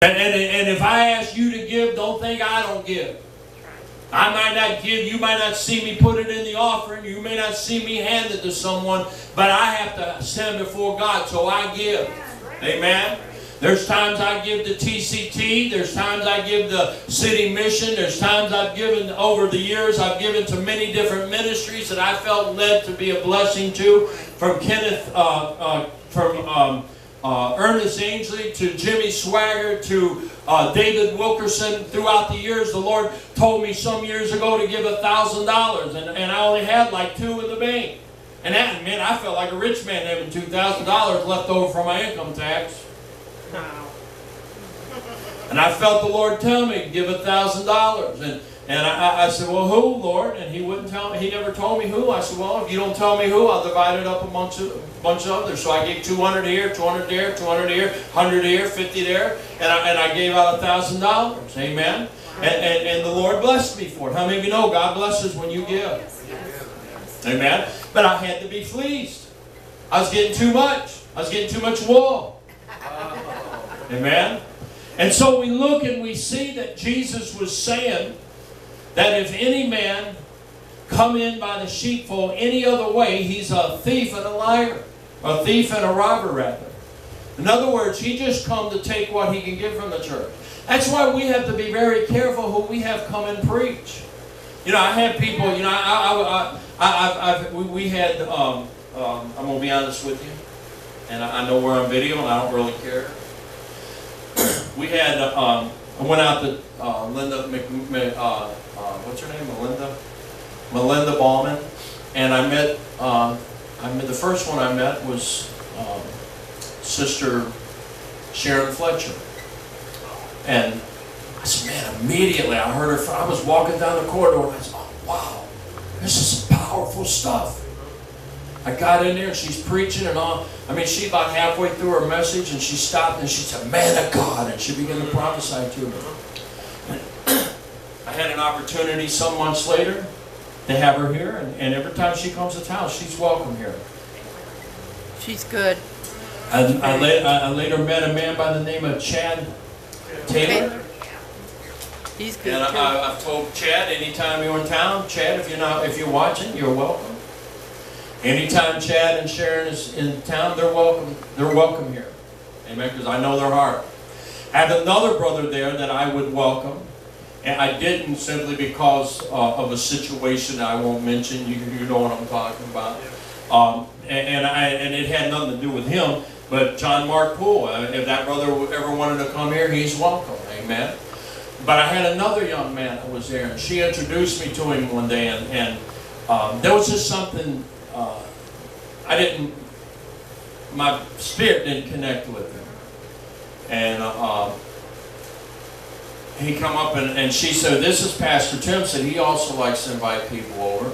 And if I ask you to give, don't think I don't give. I might not give, you might not see me put it in the offering, you may not see me hand it to someone, but I have to stand before God, so I give. Amen? There's times I give to TCT, there's times I give to City Mission, there's times I've given, over the years, I've given to many different ministries that I felt led to be a blessing to, from Kenneth, Ernest Ainsley to Jimmy Swagger to David Wilkerson. Throughout the years, the Lord told me some years ago to give $1,000, and I only had like $2 in the bank. And that, man, I felt like a rich man having $2,000 left over from my income tax. And I felt the Lord tell me to give $1,000, and I said, well, who, Lord? And He wouldn't tell me. He never told me who. I said, well, if you don't tell me who, I'll divide it up amongst a bunch of others. So I gave 200 here, 200 there, 200 here, 100 here, 50 there, and I gave out $1,000. Amen. And the Lord blessed me for it. How many of you know God blesses when you give? Amen. But I had to be fleeced. I was getting too much. I was getting too much wool. Amen. And so we look and we see that Jesus was saying that if any man come in by the sheepfold any other way, he's a thief and a liar. A thief and a robber, rather. In other words, he just come to take what he can get from the church. That's why we have to be very careful who we have come and preach. You know, I had people, you know, we had, I'm going to be honest with you, and I know we're on video and I don't really care. We had, I went out to Linda, what's her name, Melinda Ballman, and I met, the first one I met was Sister Sharon Fletcher. And I said, man, immediately I heard her, I was walking down the corridor and I said, oh, wow, this is some powerful stuff. I got in there and she's preaching and all. I mean, she about halfway through her message and she stopped and she said, man of God, and she began to prophesy to me. And I had an opportunity some months later to have her here, and every time she comes to town, she's welcome here. She's good. I later met a man by the name of Chad Taylor. He's good and too. I've told Chad, anytime you're in town, Chad, if you're watching, you're welcome. Anytime Chad and Sharon is in town, they're welcome. They're welcome here. Amen. Because I know their heart. I have another brother there that I would welcome, and I didn't simply because of a situation that I won't mention. You know what I'm talking about. And it had nothing to do with him, but John Mark Poole. If that brother ever wanted to come here, he's welcome. Amen. But I had another young man that was there, and she introduced me to him one day, and there was just something. My spirit didn't connect with him. And he come up and she said, this is Pastor Tim. Said he also likes to invite people over.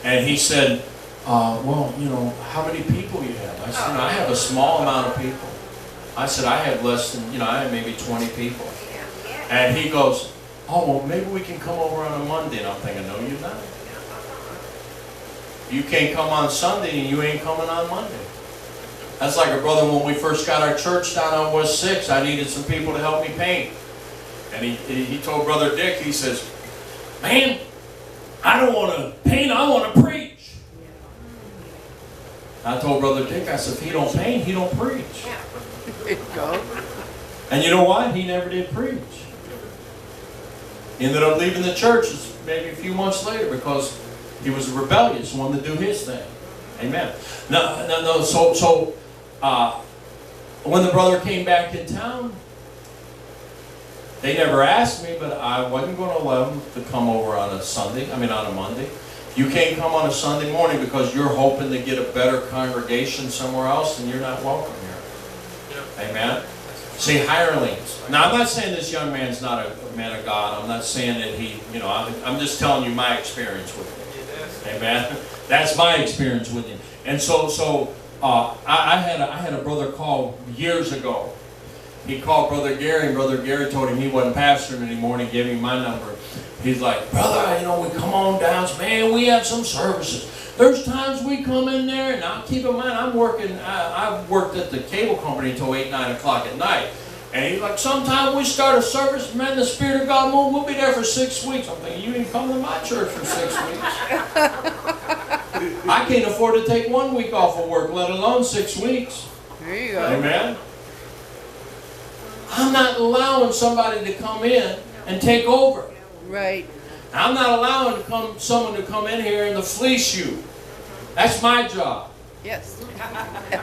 And he said, well, you know, how many people you have? I said, I have a small amount of people. I said, I have less than, I have maybe 20 people. And he goes, oh, well, maybe we can come over on a Monday. And I'm thinking, no, you're not. You can't come on Sunday and you ain't coming on Monday. That's like a brother when we first got our church down on West 6. I needed some people to help me paint. And he told Brother Dick, he says, man, I don't want to paint, I want to preach. I told Brother Dick, I said, if he don't paint, he don't preach. There you go. And you know what? He never did preach. He ended up leaving the church maybe a few months later because he was rebellious, wanted to do his thing. Amen. No. So when the brother came back in town, they never asked me, but I wasn't going to allow them to come over on a Monday. You can't come on a Sunday morning because you're hoping to get a better congregation somewhere else, and you're not welcome here. Yeah. Amen. See, hirelings. Now, I'm not saying this young man's not a man of God. I'm not saying that he, I'm just telling you my experience with him. Amen. That's my experience with him. And so I had a brother call years ago. He called Brother Gary, and Brother Gary told him he wasn't pastoring anymore, and he gave me my number. He's like, brother, we come on down. Man, we have some services. There's times we come in there, and I'll keep in mind, I've worked at the cable company until 8, 9 o'clock at night. And he's like, sometime we start a service, man, the Spirit of God move, we'll be there for 6 weeks. I'm thinking, you didn't come to my church for 6 weeks. I can't afford to take 1 week off of work, let alone 6 weeks. There you go. Amen. I'm not allowing somebody to come in and take over. Right. I'm not allowing someone to come in here and to fleece you. That's my job. Yes.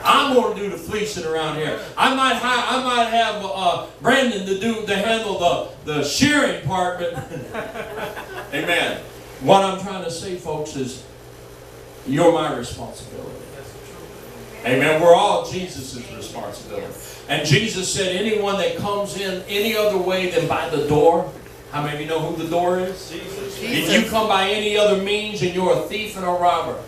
I'm going to do the fleecing around here. I might have Brandon to handle the shearing part, but amen. What I'm trying to say, folks, is you're my responsibility. Amen. We're all Jesus' responsibility. And Jesus said, anyone that comes in any other way than by the door. How many of you know who the door is? Jesus. If you come by any other means, and you're a thief and a robber.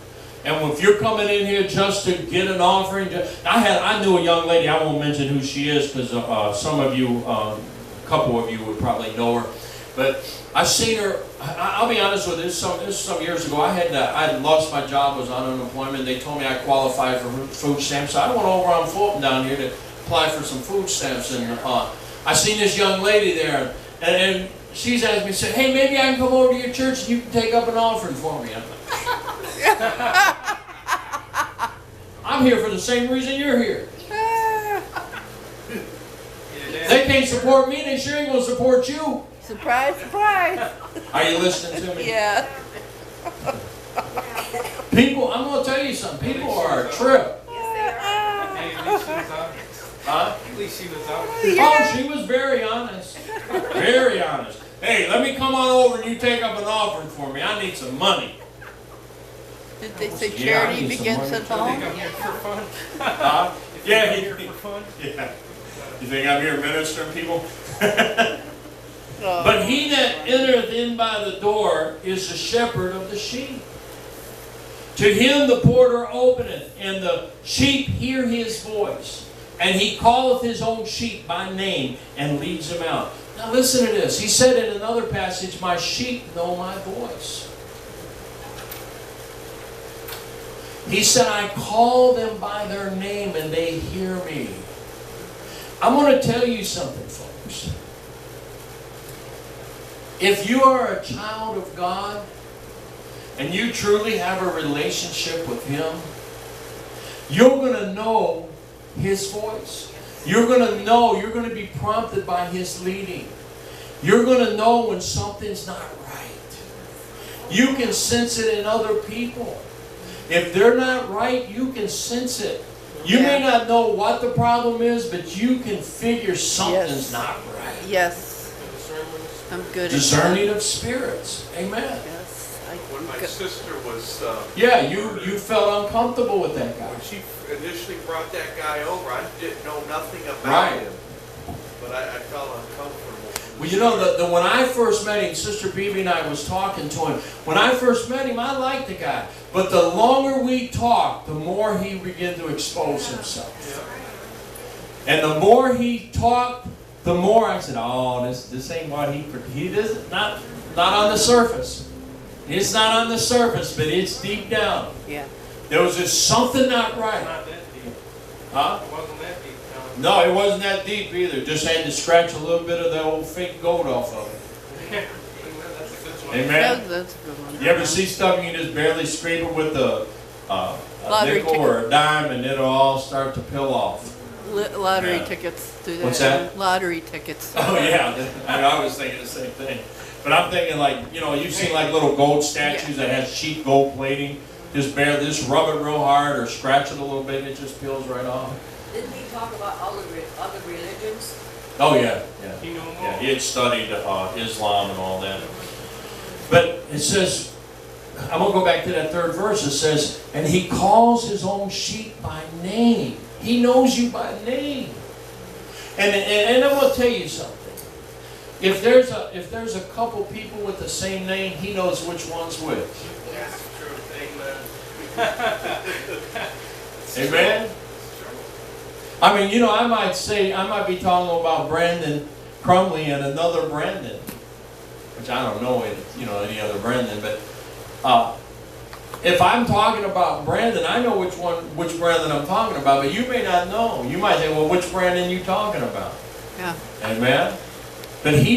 And if you're coming in here just to get an offering, I knew a young lady. I won't mention who she is because some of you, a couple of you would probably know her. But I've seen her. I'll be honest with you. This is some years ago. I had lost my job, was on unemployment. They told me I qualified for food stamps. So I went over on Fulton down here to apply for some food stamps, and I seen this young lady there, and she's asked me, said, "Hey, maybe I can come over to your church and you can take up an offering for me." I'm here for the same reason you're here. They can't support me, they sure ain't going to support you. Surprise, surprise. Are you listening to me? Yeah. People, I'm going to tell you something. People are a trip. Huh? At least she was honest. Oh, she was very honest. Very honest. Hey, let me come on over and you take up an offering for me. I need some money. Did they say Yeah, I charity need some begins money at too. I think home? I'm here for fun. Huh? Yeah, I'm here for fun. yeah. You think I'm here ministering people? Oh. But he that entereth in by the door is the shepherd of the sheep. To him the porter openeth, and the sheep hear his voice. And he calleth his own sheep by name, and leads them out. Now listen to this. He said in another passage, my sheep know my voice. He said, I call them by their name, and they hear me. I'm going to tell you something, folks. If you are a child of God, and you truly have a relationship with Him, you're going to know His voice. You're going to know, you're going to be prompted by His leading. You're going to know when something's not right. You can sense it in other people. If they're not right, you can sense it. You may not know what the problem is, but you can figure something's not right. Yes. I'm good Discerning at of spirits. Amen. that. Yes. When my sister was, Yeah, you felt uncomfortable with that guy. when she initially brought that guy over, I didn't know nothing about Right. him. But I felt uncomfortable. Well, you know, when I first met him, Sister Bibi and I was talking to him. When I first met him, I liked the guy. But the longer we talked, the more he began to expose himself. And the more he talked, the more I said, oh, this ain't what he does. Not on the surface. It's not on the surface, but it's deep down. Yeah. There was just something not right. Not that deep. Huh? It wasn't that deep. No. No, it wasn't that deep either. Just had to scratch a little bit of the old fake gold off of it. That's a good one. Amen? That's a good one. You ever see stuff you can just barely scrape it with a Lottery nickel or a dime and it'll all start to peel off? Lottery Yeah. tickets do that. What's that? Lottery tickets. Oh yeah, I was thinking the same thing. But I'm thinking like, you know, you've seen like little gold statues that has cheap gold plating. Just just rub it real hard or scratch it a little bit and it just peels right off. Didn't he talk about other religions? Oh yeah, yeah. He knew them all. Yeah, he had studied Islam and all that. But it says, I'm going to go back to that third verse. It says, and he calls his own sheep by name. He knows you by name. And I'm going to tell you something. If there's a couple people with the same name, he knows which one's which. That's the truth. Amen. Amen? I mean, you know, I might be talking about Brandon Crumley and another Brandon, which I don't know, any other Brandon, but if I'm talking about Brandon, I know which Brandon I'm talking about, but you may not know. You might say, well, which Brandon you talking about? Yeah. Amen? But he